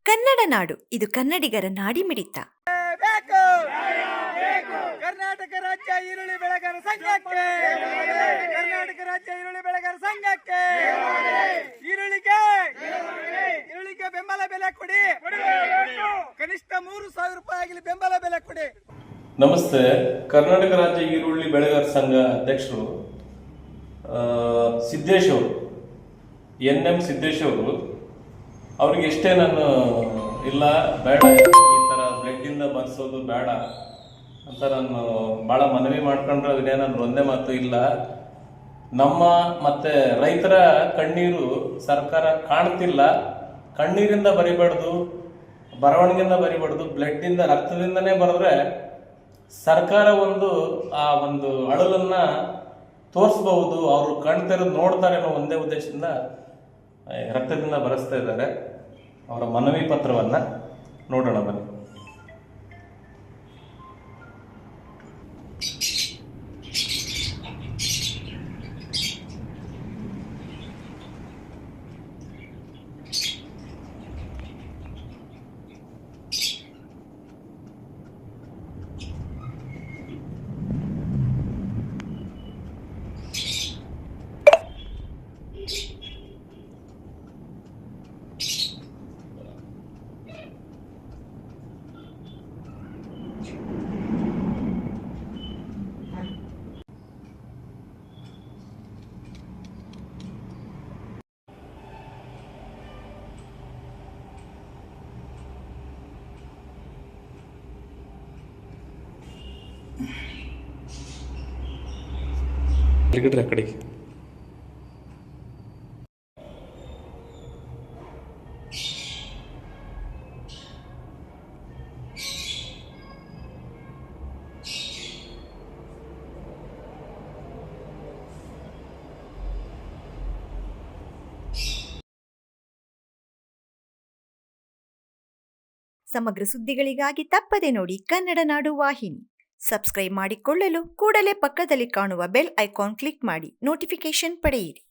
ಕನ್ನಡ ನಾಡು ಇದು ಕನ್ನಡಿಗರ ನಾಡಿಮಿಡಿತ. ಕರ್ನಾಟಕ ರಾಜ್ಯ ಈರುಳ್ಳಿ ಬೆಳೆಗಾರ ಸಂಘಕ್ಕೆ, ಕರ್ನಾಟಕ ರಾಜ್ಯ ಈರುಳ್ಳಿ ಬೆಳೆಗಾರ ಸಂಘಕ್ಕೆ ಈರುಳ್ಳಿಗೆ ಬೆಂಬಲ ಬೆಲೆ ಕೊಡಿ. ಕನಿಷ್ಠ 3,000 ರೂಪಾಯಿ ಆಗಲಿ ಬೆಂಬಲ ಬೆಲೆ ಕೊಡಿ. ನಮಸ್ತೆ. ಕರ್ನಾಟಕ ರಾಜ್ಯ ಈರುಳ್ಳಿ ಬೆಳೆಗಾರ ಸಂಘ ಅಧ್ಯಕ್ಷರು ಸಿದ್ದೇಶ್ ಅವರು, NM ಸಿದ್ದೇಶ್ ಅವರು, ಅವ್ರಿಗೆ ಎಷ್ಟೇ ನಾನು ಇಲ್ಲ ಬೇಡ, ಈ ಥರ ಬ್ಲಡ್ಡಿಂದ ಬರ್ಸೋದು ಬೇಡ ಅಂತ ನಾನು ಭಾಳ ಮನವಿ ಮಾಡ್ಕೊಂಡ್ರೆ ಅದನ್ನೇ ನಾನು ಒಂದೇ ಮಾತು ಇಲ್ಲ. ನಮ್ಮ ಮತ್ತೆ ರೈತರ ಕಣ್ಣೀರು ಸರ್ಕಾರ ಕಾಣ್ತಿಲ್ಲ. ಕಣ್ಣೀರಿಂದ ಬರಿಬಾರ್ದು, ಬರವಣಿಗೆಯಿಂದ ಬರಿಬಾರ್ದು, ಬ್ಲಡ್ಡಿಂದ ರಕ್ತದಿಂದನೇ ಬರೆದ್ರೆ ಸರ್ಕಾರ ಆ ಒಂದು ಅಳಲನ್ನು ತೋರಿಸ್ಬಹುದು. ಅವರು ಕಾಣ್ತಿರೋದು ನೋಡ್ತಾರೆ ಅನ್ನೋ ಒಂದೇ ಉದ್ದೇಶದಿಂದ ರಕ್ತದಿಂದ ಬರೆಸ್ತಾ ಇದ್ದಾರೆ. ಅವರ ಮನವಿ ಪತ್ರವನ್ನು ನೋಡೋಣ ಬನ್ನಿ. ಅಕ್ಕಡಿಗೆ ಸಮಗ್ರ ಸುದ್ದಿಗಳಿಗಾಗಿ ತಪ್ಪದೆ ನೋಡಿ ಕನ್ನಡ ನಾಡು ವಾಹಿನಿ. ಸಬ್ಸ್ಕ್ರೈಬ್ ಮಾಡಿಕೊಳ್ಳಲು ಕೂಡಲೇ ಪಕ್ಕದಲ್ಲಿ ಕಾಣುವ ಬೆಲ್ ಐಕಾನ್ ಕ್ಲಿಕ್ ಮಾಡಿ ನೋಟಿಫಿಕೇಶನ್ ಪಡೆಯಿರಿ.